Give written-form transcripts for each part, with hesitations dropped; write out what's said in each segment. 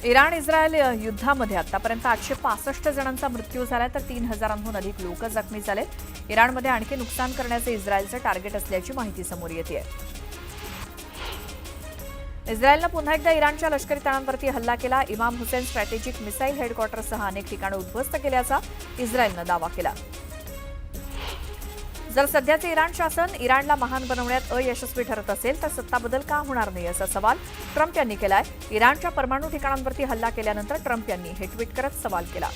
Iran Israel युद्धामध्ये आतापर्यंत 865 जणांचा मृत्यू झाला तर 3000हून अधिक लोक जखमी झाले. इराणमध्ये आणखी नुकसान करण्याचे इस्रायलचं टार्गेट असल्याची माहिती समोर येते. इस्रायलनं पुन्हा एकदा इराणच्या लष्करी तळांवरती हल्ला केला. इमाम हुसेन स्ट्रॅटेजिक मिसाईल हेडक्वार्टरसह अनेक ठिकाणं उद्ध्वस्त केल्याचा इस्रायलनं दावा केला. जर सध्याचे इराण शासन इराणला महान बनवण्यात अयशस्वी ठरत असेल तर सत्ताबदल का होणार नाही असा सवाल ट्रम्प यांनी केलाय. इराणच्या परमाणु ठिकाणांवरती हल्ला केल्यानंतर ट्रम्प यांनी हे ट्विट करत सवाल केला.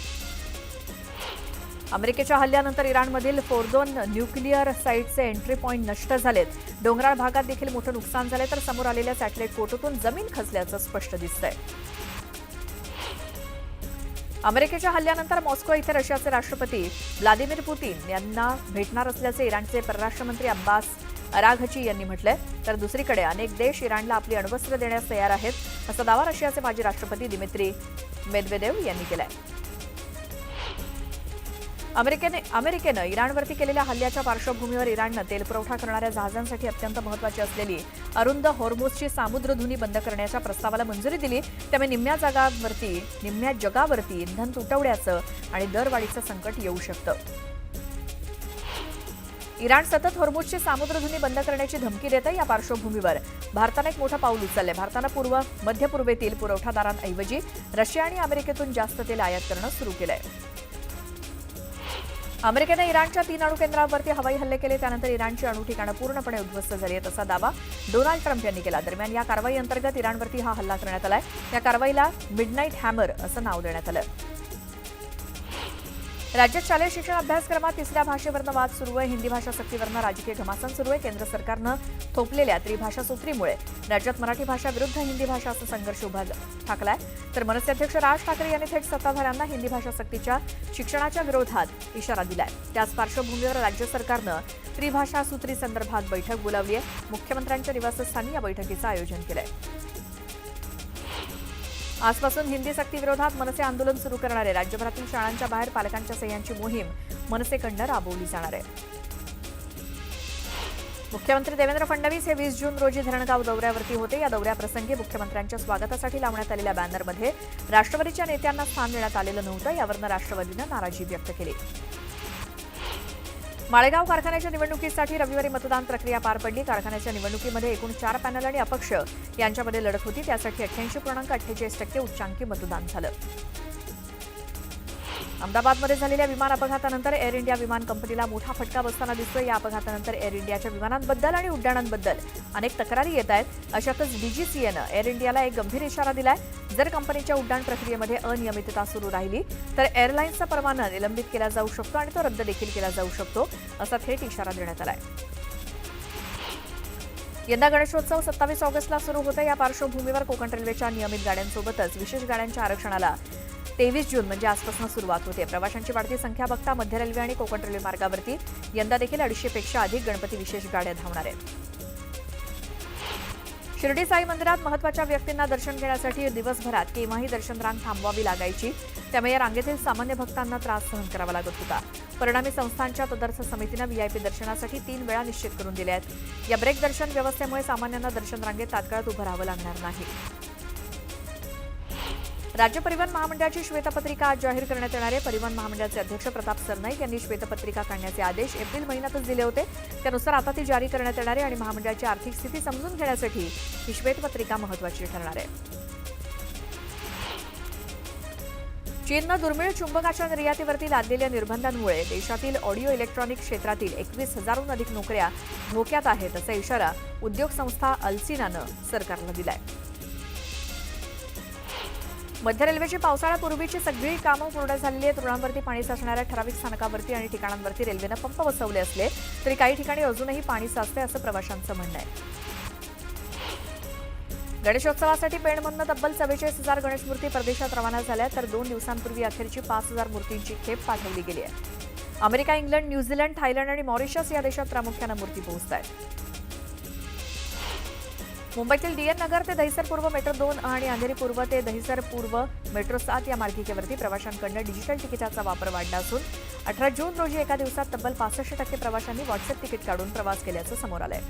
अमेरिकेच्या हल्ल्यानंतर इराणमधील फोर्दोन न्यूक्लिअर साईटचे एंट्री पॉइंट नष्ट झालेत. डोंगराळ भागात देखील मोठं नुकसान झाले तर समोर आलेल्या सॅटेलाईट फोटोतून जमीन खचल्याचं स्पष्ट दिसतंय. अमेरिकेच्या हल्ल्यानंतर मॉस्को इथे रशियाचे राष्ट्रपती व्लादिमीर पुतीन यांना भेटणार असल्याचे इराणचे परराष्ट्र मंत्री अब्बास अराघची यांनी म्हटलंय. तर दुसरीकडे अनेक देश इराणला आपली अण्वस्त्र देण्यास तयार आहेत असा दावा रशियाचे माजी राष्ट्रपती दिमित्री मेदवेदेव यांनी केलाय. अमेरिकेनं इराणवरती केलेल्या हल्ल्याच्या पार्श्वभूमीवर इराणनं तेलपुरवठा करणाऱ्या जहाजांसाठी अत्यंत महत्त्वाची असलेली अरुंद हॉर्मुझची सामुद्रधुनी बंद करण्याच्या प्रस्तावाला मंजुरी दिली. त्यामुळे निम्म्या जगावरती इंधन तुटवड्याचं आणि दरवाढीचं संकट येऊ शकतं. इराण सतत हॉर्मुझची सामुद्रधुनी बंद करण्याची धमकी देते. या पार्श्वभूमीवर भारतानं एक मोठं पाऊल उचललंय. भारतानं मध्य पूर्वेतील पुरवठादारांऐवजी रशिया आणि अमेरिकेतून जास्त तेल आयात करणं सुरू केलंय. अमेरिकेने इराणच्या 3 अणु केंद्रांवरती हवाई हल्ले केले. त्यानंतर इराणची अणु ठिकाणं पूर्णपणे उद्ध्वस्त झाली आहेत असा दावा डोनाल्ड ट्रम्प यांनी केला. दरम्यान या कारवाई अंतर्गत इराणवरती हा हल्ला करण्यात आलाय. या कारवाईला मिडनाईट हॅमर असं नाव देण्यात आलं. राज्यात शालेय शिक्षण अभ्यासक्रमात तिसऱ्या भाषेवरनं वाद सुरू आहे. हिंदी भाषा सक्तीवरनं राजकीय घमासान सुरू आहे. केंद्र सरकारनं थोपलेल्या त्रिभाषा सूत्रीमुळे राज्यात मराठी भाषा विरुद्ध हिंदी भाषा असा संघर्ष उभा ठाकलाय. तर मनसे अध्यक्ष राज ठाकरे यांनी थेट सत्ताधाऱ्यांना हिंदी भाषा सक्तीच्या शिक्षणाच्या विरोधात इशारा दिलाय. त्याच पार्श्वभूमीवर राज्य सरकारनं त्रिभाषा सूत्री संदर्भात बैठक बोलावली आहे. मुख्यमंत्र्यांच्या निवासस्थानी या बैठकीचं आयोजन केलंय. आजपासून हिंदी सक्तीविरोधात मनसे आंदोलन सुरू करणारे राज्यभरातील शाळांच्या बाहेर पालकांच्या सह्यांची मोहीम मनसेकडनं राबवली जाणार आहे. मुख्यमंत्री देवेंद्र फडणवीस हे 20 जून रोजी धरणगाव दौऱ्यावरती होते. या दौऱ्याप्रसंगी मुख्यमंत्र्यांच्या स्वागतासाठी लावण्यात आलेल्या बॅनरमध्ये राष्ट्रवादीच्या नेत्यांना स्थान देण्यात आलेलं नव्हतं. यावरनं राष्ट्रवादीनं नाराजी व्यक्त केली. माळेगाव कारखान्याच्या निवडणुकीसाठी रविवारी मतदान प्रक्रिया पार पडली. कारखान्याच्या निवडणुकीमध्ये एकूण 4 पॅनल आणि अपक्ष यांच्यामध्ये लढत होती. त्यासाठी 88.48% उच्चांकी मतदान झालं. अहमदाबादमध्ये झालेल्या विमान अपघातानंतर एअर इंडिया विमान कंपनीला मोठा फटका बसताना दिसतोय. या अपघातानंतर एअर इंडियाच्या विमानांबद्दल आणि उड्डाणांबद्दल अनेक तक्रारी येत आहेत. अशातच डीजीसीएनं एअर इंडियाला एक गंभीर इशारा दिलाय. जर कंपनीच्या उड्डाण प्रक्रियेमध्ये अनियमितता सुरू राहिली तर एअरलाईन्सचा परवाना निलंबित केला जाऊ शकतो आणि तो रद्द देखील केला जाऊ शकतो असा थेट इशारा देण्यात आलाय. यंदा गणेशोत्सव 27 ऑगस्टला सुरू होतं. या पार्श्वभूमीवर कोकण रेल्वेच्या नियमित गाड्यांसोबतच विशेष गाड्यांच्या आरक्षणाला 23 जून म्हणजे आजपासून सुरुवात होते. प्रवाशांची वाढती संख्या बघता मध्य रेल्वे आणि कोकण रेल्वे मार्गावरती यंदा देखील 250पेक्षा अधिक गणपती विशेष गाड्या धावणार आहेत. शिर्डी साई मंदिरात महत्त्वाच्या व्यक्तींना दर्शन घेण्यासाठी दिवसभरात केव्हाही दर्शन रांग थांबवावी लागायची. त्यामुळे या रांगेतील सामान्य भक्तांना त्रास सहन करावा लागत होता. परिणामी संस्थांच्या तदर्थ समितीनं व्हीआयपी दर्शनासाठी 3 वेळा निश्चित करून दिल्या आहेत. या ब्रेक दर्शन व्यवस्थेमुळे सामान्यांना दर्शन रांगेत तात्काळात उभं राहावं लागणार नाही. राज्य परिवहन महामंडळाची श्वेतपत्रिका आज जाहीर करण्यात येणार आहे. परिवहन महामंडळाचे अध्यक्ष प्रताप सरनाईक यांनी श्वेतपत्रिका काढण्याचे आदेश एप्रिल महिन्यातच दिले होते. त्यानुसार आता ती जारी करण्यात येणार आहे आणि महामंडळाची आर्थिक स्थिती समजून घेण्यासाठी ही श्वेतपत्रिका महत्त्वाची ठरणार आहे. चीननं दुर्मिळ चुंबकाच्या निर्यातीवरती लादलेल्या निर्बंधांमुळे देशातील ऑडिओ इलेक्ट्रॉनिक क्षेत्रातील 21,000हून अधिक नोकऱ्या धोक्यात आहेत असा इशारा उद्योग संस्था अल्सिनानं सरकारला दिलाय. मध्य रेल्वेची पावसाळ्यापूर्वीची सगळी कामं पूर्ण झालेली आहेत. रुळांवरती पाणी साचणाऱ्या ठराविक स्थानकावरती आणि ठिकाणांवरती रेल्वेनं पंप बसवले असले तरी काही ठिकाणी अजूनही पाणी साचते असं प्रवाशांचं म्हणणं आहे. गणेशोत्सवासाठी पेणमधनं तब्बल 44,000 गणेशमूर्ती परदेशात रवाना झाल्या तर 2 दिवसांपूर्वी अखेरची 5,000 मूर्तींची खेप पाठवली गेली आहे. अमेरिका, इंग्लंड, न्यूझीलंड, थायलंड आणि मॉरिशस या देशात प्रामुख्यानं मूर्ती पोहोचत आहेत. मुंबईतील डीएन नगर ते दहिसर पूर्व मेट्रो 2 आणि अंधेरी पूर्व ते दहिसर पूर्व मेट्रो 7 या मार्गिकेवरती प्रवाशांकडून डिजिटल तिकिटाचा वापर वाढला असून 18 जून रोजी एका दिवसात तब्बल 65% प्रवाशांनी व्हॉट्सअप तिकीट काढून प्रवास केल्याचं समोर आलंय.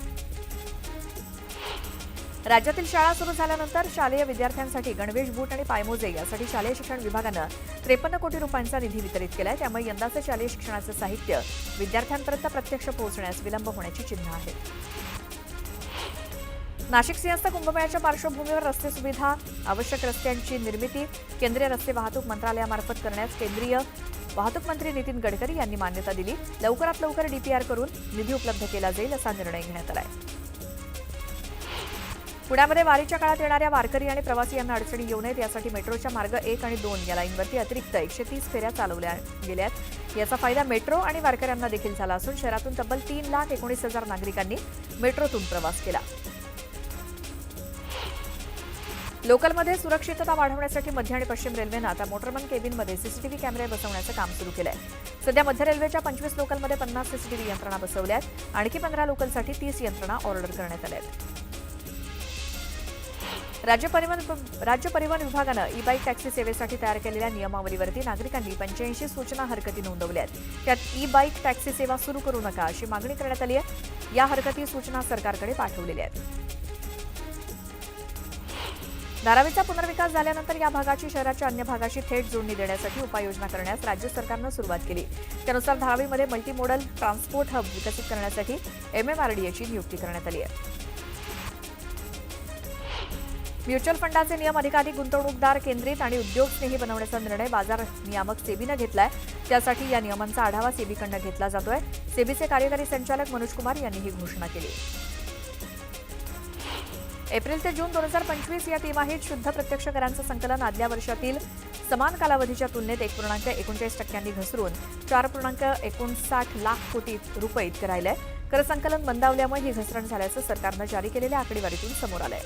राज्यातील शाळा सुरू झाल्यानंतर शालेय विद्यार्थ्यांसाठी गणवेश, बूट आणि पायमोजे यासाठी शालेय शिक्षण विभागानं 53 कोटी रुपयांचा निधी वितरित केलाय. त्यामुळे यंदाचं शालेय शिक्षणाचं साहित्य विद्यार्थ्यांपर्यंत प्रत्यक्ष पोहोचण्यास विलंब होण्याची चिन्ह आहेत. नाशिक सिंहस्थ कुंभमेळ्याच्या पार्श्वभूमीवर रस्ते सुविधा, आवश्यक रस्त्यांची निर्मिती केंद्रीय रस्ते वाहतूक मंत्रालयामार्फत करण्यास केंद्रीय वाहतूक मंत्री नितीन गडकरी यांनी मान्यता दिली. लवकरात लवकर डीपीआर करून निधी उपलब्ध केला जाईल असा निर्णय घेण्यात आलाय. पुण्यामध्ये वारीच्या काळात येणाऱ्या वारकरी आणि प्रवासी यांना अडचणी येऊ नयेत यासाठी मेट्रोच्या मार्ग 1 आणि 2 या लाईनवरती अतिरिक्त 130 फेऱ्या चालवल्या गेल्यात. याचा फायदा मेट्रो आणि वारकऱ्यांना देखील झाला असून शहरातून तब्बल 3,19,000 नागरिकांनी मेट्रोतून प्रवास केला. लोकलमध्ये सुरक्षितता वाढवण्यासाठी मध्य आणि पश्चिम रेल्वेनं आता मोटरमन केबिनमध्ये सीसीटीव्ही कॅमेरे बसवण्याचं काम सुरू केलंय. सध्या मध्य रेल्वेच्या 25 लोकलमध्ये 50 सीसीटीव्ही यंत्रणा बसवल्या आहेत. आणखी 15 लोकलसाठी 30 यंत्रणा ऑर्डर करण्यात आल्या आहेत. राज्य परिवहन विभागानं ई बाईक टॅक्सी सेवेसाठी तयार केलेल्या नियमावलीवरती नागरिकांनी 85 सूचना हरकती नोंदवल्या आहेत. त्यात ई बाईक टॅक्सी सेवा सुरू करू नका अशी मागणी करण्यात आली आहे. या हरकती सूचना सरकारकडे पाठवलेल्या आहेत. धारावीचा पुनर्विकास झाल्यानंतर या भागाची शहराच्या अन्य भागाशी थेट जोडणी देण्यासाठी उपाययोजना करण्यास राज्य सरकारनं सुरुवात केली. त्यानुसार धारावीमध्ये मल्टीमोडल ट्रान्सपोर्ट हब विकसित करण्यासाठी MMRDAची नियुक्ती करण्यात आली आहे. म्युच्युअल फंडाचे नियम अधिकाधिक गुंतवणूकदार केंद्रित आणि उद्योगस्नेही बनवण्याचा निर्णय बाजार नियामक सेबीनं घेतलाय. त्यासाठी या नियमांचा आढावा सेबीकडून घेतला जातोय. सेबीचे कार्यकारी संचालक मनोज कुमार यांनी ही घोषणा केली. एप्रिल ते जून 2025 या तिमाहीत शुद्ध प्रत्यक्ष करांचं संकलन आदल्या वर्षातील समान कालावधीच्या तुलनेत 1.39% घसरून 4.59 लाख कोटी रुपये इतकं राहिलंय. कर संकलन मंदावल्यामुळे ही घसरण झाल्याचं सरकारनं जारी केलेल्या आकडेवारीतून समोर आलंय.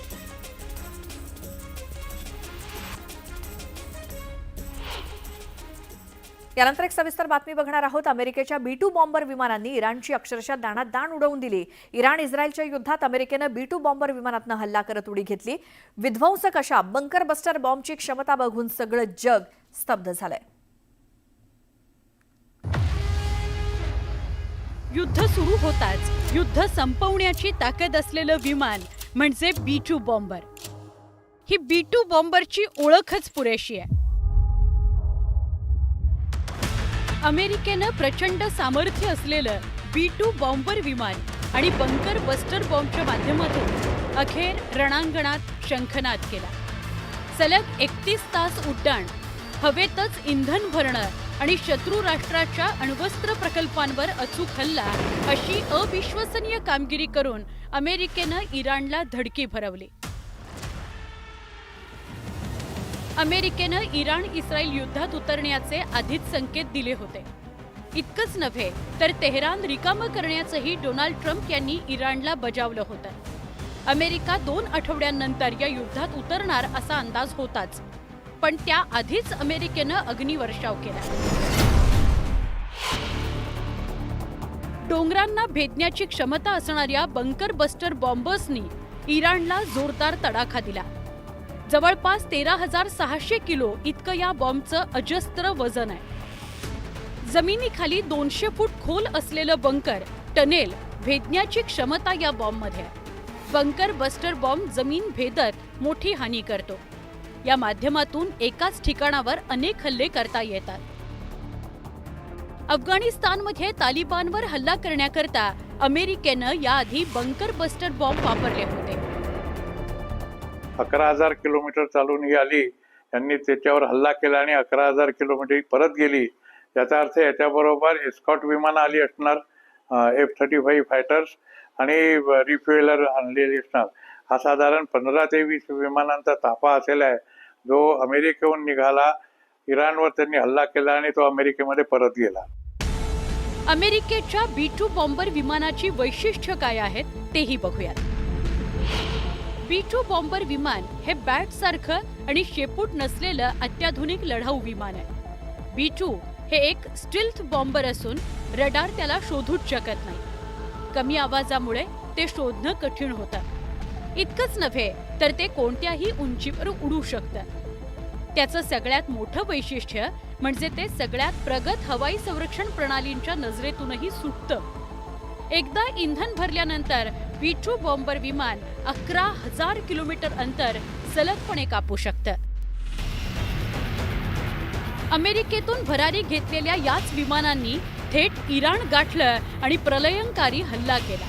यानंतर एक सविस्तर बातमी बघणार आहोत. अमेरिकेच्या B-2 बॉम्बर विमानांनी इराणची अक्षरशः दाणात दाण उडवून दिली. इराण इस्रायलच्या युद्धात अमेरिकेनं B-2 बॉम्बर विमानातनं हल्ला करत उडी घेतली. विध्वंसक अशा बंकर बस्टर बॉम्बची क्षमता बघून सगळं जग स्तब्ध झालंय. युद्ध सुरू होताच युद्ध संपवण्याची ताकद असलेलं विमान म्हणजे B-2 बॉम्बर. ही B-2 बॉम्बरची ओळखच पुरेशी आहे. अमेरिकेनं प्रचंड सामर्थ्य असलेलं B-2 बॉम्बर विमान आणि बंकर बस्टर बॉम्बच्या माध्यमातून अखेर रणांगणात शंखनाद केला. सलग 31 तास उड्डाण, हवेतच इंधन भरणं आणि शत्रू राष्ट्राच्या अण्वस्त्र प्रकल्पांवर अचूक हल्ला अशी अविश्वसनीय कामगिरी करून अमेरिकेनं इराणला धडकी भरवली. अमेरिकेनं इराण इस्रायल युद्धात उतरण्याचे आधीच संकेत दिले होते. इतकंच नव्हे तर तेहरान रिकामं करण्याचंही डोनाल्ड ट्रम्प यांनी इराणला बजावलं होतं. अमेरिका 2 आठवड्यांनंतर या युद्धात उतरणार असा अंदाज होताच, पण त्याआधीच अमेरिकेनं अग्निवर्षाव केला. डोंगरांना भेदण्याची क्षमता असणाऱ्या बंकर बस्टर बॉम्बर्सनी इराणला जोरदार तडाखा दिला. जवळपास 13,600 किलो इतकं या बॉम्बचं अजस्त्र वजन आहे. जमिनीखाली 200 फूट खोल असलेलं बंकर टनेल भेदण्याची क्षमता या बॉम्बमध्ये आहे. बंकर बस्टर बॉम्ब जमीन भेदत मोठी हानी करतो. या माध्यमातून एकाच ठिकाणावर अनेक हल्ले करता येतात. अफगाणिस्तानमध्ये तालिबानवर हल्ला करण्याकरता अमेरिकेनं याआधी बंकर बस्टर बॉम्ब वापरले होते. 11,000 किलोमीटर चालून ही आली, यांनी त्याच्यावर हल्ला केला आणि 11,000 किलोमीटर परत गेली. याचा अर्थ याच्याबरोबर एस्कॉट विमानं आली असणार, F-35 फायटर्स आणि रिफ्युएलर आणलेली असणार. हा साधारण 15 ते 20 विमानांचा ताफा असलेला आहे, जो अमेरिकेहून निघाला. इराणवर त्यांनी हल्ला केला आणि तो अमेरिकेमध्ये परत गेला. अमेरिकेच्या B-2 बॉम्बर विमानाची वैशिष्ट्य काय आहेत तेही बघूयात. B-2 बॉम्बर विमान हे बॅट सारखं आणि शेपूट नसलेलं अत्याधुनिक लढाऊ विमान आहे. B-2 हे एक स्टिल्थ बॉम्बर असून रडार त्याला शोधूच शकत नाही. कमी आवाजामुळे ते शोधणं कठीण होतं. इतकंच नव्हे तर ते कोणत्याही उंचीवर उडू शकतं. त्याचं सगळ्यात मोठं वैशिष्ट्य म्हणजे ते सगळ्यात प्रगत हवाई संरक्षण प्रणालींच्या नजरेतूनही सुटतं. एकदा इंधन भरल्यानंतर B-2 बॉम्बर विमान 11,000 किलोमीटर अंतर सलगपणे कापू शकतं. अमेरिकेतून भरारी घेतलेल्या याच विमानांनी थेट इराण गाठलं आणि प्रलयंकारी हल्ला केला.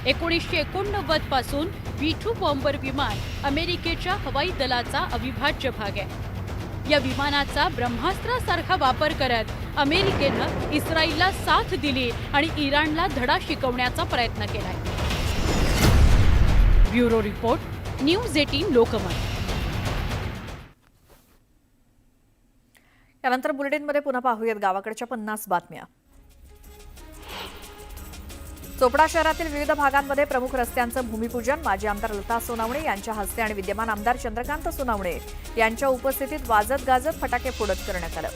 1989 पासून B-2 बॉम्बर विमान अमेरिकेच्या हवाई दलाचा अविभाज्य भाग आहे. या विमानाचा ब्रह्मास्त्रासारखा वापर करत अमेरिकेनं इस्रायलला साथ दिली आणि इराणला धडा शिकवण्याचा प्रयत्न केलाय. Bureau report, news 18 Lokmat. यानंतर बुलेटिनमध्ये पुन्हा पाहूयात गावाकडच्या 50 बातम्या. चोपडा शहरातील विविध भागांमध्ये प्रमुख रस्त्यांचं भूमिपूजन माजी आमदार लता सोनावणे यांच्या हस्ते आणि विद्यमान आमदार चंद्रकांत सोनावणे यांच्या उपस्थितीत वाजत गाजत फटाके फोडत करण्यात आलं.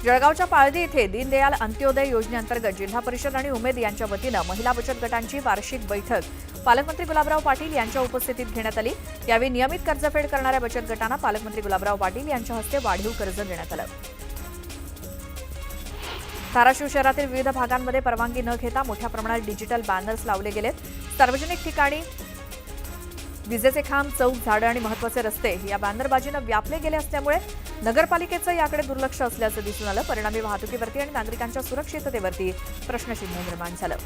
जळगावच्या पाळदी इथे दीनदयाल अंत्योदय योजनेअंतर्गत जिल्हा परिषद आणि उमेद यांच्या वतीनं महिला बचत गटांची वार्षिक बैठक पालकमंत्री गुलाबराव पाटील यांच्या उपस्थितीत घेण्यात आली. यावेळी नियमित कर्जफेड करणाऱ्या बचत गटांना पालकमंत्री गुलाबराव पाटील यांच्या हस्ते वाढीव कर्ज देण्यात आलं. धाराशिव शहरातील विविध भागांमध्ये परवानगी न घेता मोठ्या प्रमाणात डिजिटल बॅनर्स लावले गेलेत. सार्वजनिक ठिकाणी विजेचे खांब, चौक, झाडं आणि महत्त्वाचे रस्ते या बॅनरबाजीनं व्यापले गेले असल्यामुळे नगरपालिकेचं याकडे दुर्लक्ष असल्याचं दिसून आलं. परिणामी वाहतुकीवरती आणि नागरिकांच्या सुरक्षिततेवरती प्रश्नचिन्ह निर्माण झालं.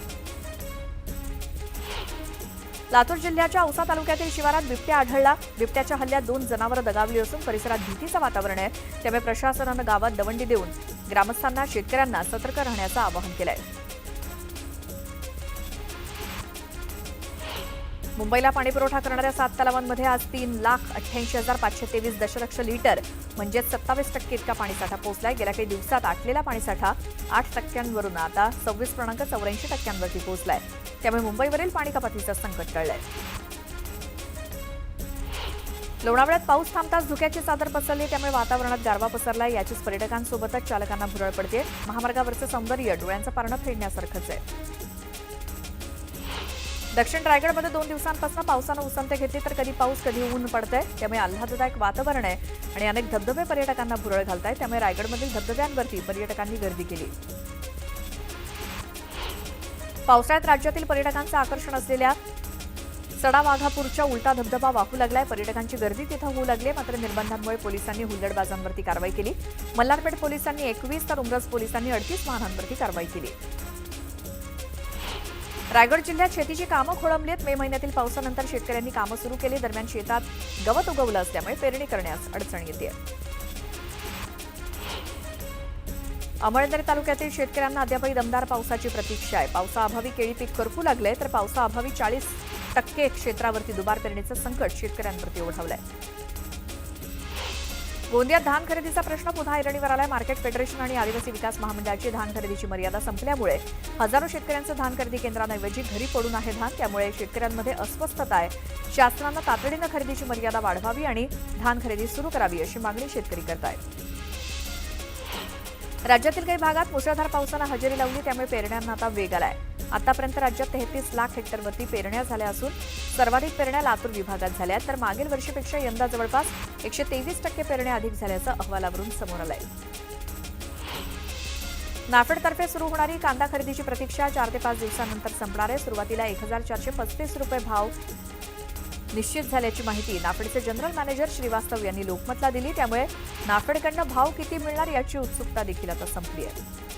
लातूर जिल्ह्याच्या औसा तालुक्यातील शिवारात बिबट्या आढळला. बिबट्याच्या हल्ल्यात 2 जनावरं दगावली असून परिसरात भीतीचं वातावरण आहे. त्यामुळे प्रशासनानं गावात दवंडी देऊन ग्रामस्थांना, शेतकऱ्यांना सतर्क राहण्याचं आवाहन केलंय. मुंबईला पाणीपुरवठा करणाऱ्या 7 तलावांमध्ये आज 3,88,523 दशलक्ष लिटर म्हणजेच 27% इतका पाणीसाठा पोहोचलाय. गेल्या काही दिवसात आटलेला पाणीसाठा 8% आता 26.84% पोहोचलाय. त्यामुळे मुंबईवरील पाणी कपातीचं संकट टळलंय. लोणावळ्यात पाऊस थांबताच धुक्याची चादर पसरली. त्यामुळे वातावरणात गारवा पसरलाय. याचीच पर्यटकांसोबतच चालकांना भुरळ पडते. महामार्गावरचं सौंदर्य डोळ्यांचं पारणं फेडण्यासारखंच आहे. दक्षिण रायगडमध्ये 2 दिवसांपासून पावसानं उसंत घेतली तर कधी पाऊस कधी ऊन पडतंय. त्यामुळे आल्हाददायक वातावरण आहे आणि अनेक धबधबे पर्यटकांना भुरळ घालतायत. त्यामुळे रायगडमधील धबधब्यांवरती पर्यटकांनी गर्दी केली. पावसाळ्यात राज्यातील पर्यटकांचं आकर्षण असलेल्या सडावाघापूरच्या उलटा धबधबा वाहू लागलाय. पर्यटकांची गर्दी तिथं होऊ लागली. मात्र निर्बंधांमुळे पोलिसांनी हुल्लडबाजांवरती कारवाई केली. मल्हारपेठ पोलिसांनी 21 तर उमरज पोलिसांनी 38 वाहनांवरती कारवाई केली. रायगड जिल्ह्यात शेतीची कामं खोळंबलीत. मे महिन्यातील पावसानंतर शेतकऱ्यांनी कामं सुरू केली. दरम्यान शेतात गवत उगवलं असल्यामुळे पेरणी करण्यास अडचण येते. अमळनेर तालुक्यातील शेतकऱ्यांना अद्यापही दमदार पावसाची प्रतीक्षा आहे. पावसाअभावी केळी पीक करपू लागले तर पावसाअभावी 40% क्षेत्रावरती दुबार पेरणीचं संकट शेतकऱ्यांवरती ओढावलंय. गोंदियात धान खरेदीचा प्रश्न पुन्हा ऐरणीवर आलाय. मार्केट फेडरेशन आणि आदिवासी विकास महामंडळाची धान खरेदीची मर्यादा संपल्यामुळे हजारो शेतकऱ्यांचं धान खरेदी केंद्रांऐवजी घरी पडून आहे धान. त्यामुळे शेतकऱ्यांमध्ये अस्वस्थता आहे. शासनानं तातडीनं खरेदीची मर्यादा वाढवावी आणि धान खरेदी सुरू करावी अशी मागणी शेतकरी करतायत. राज्यातील काही भागात मुसळधार पावसानं हजेरी लावली. त्यामुळे पेरण्यांना आता वेग आलाय. आतापर्यंत राज्यात 33 लाख हेक्टरवरती पेरण्या झाल्या असून सर्वाधिक पेरण्या लातूर विभागात झाल्या. तर मागील वर्षीपेक्षा यंदा जवळपास 123% पेरण्या अधिक झाल्याचं अहवालावरून समोर आलंय. नाफेडतर्फे सुरू होणारी कांदा खरेदीची प्रतीक्षा 4 ते 5 दिवसांनंतर संपणार आहे. सुरुवातीला 1,435 रुपये भाव निश्चित झाल्याची माहिती नाफेडचे जनरल मॅनेजर श्रीवास्तव यांनी लोकमतला दिली. त्यामुळे नाफेडकडनं भाव किती मिळणार याची उत्सुकता देखील आता संपली आहे.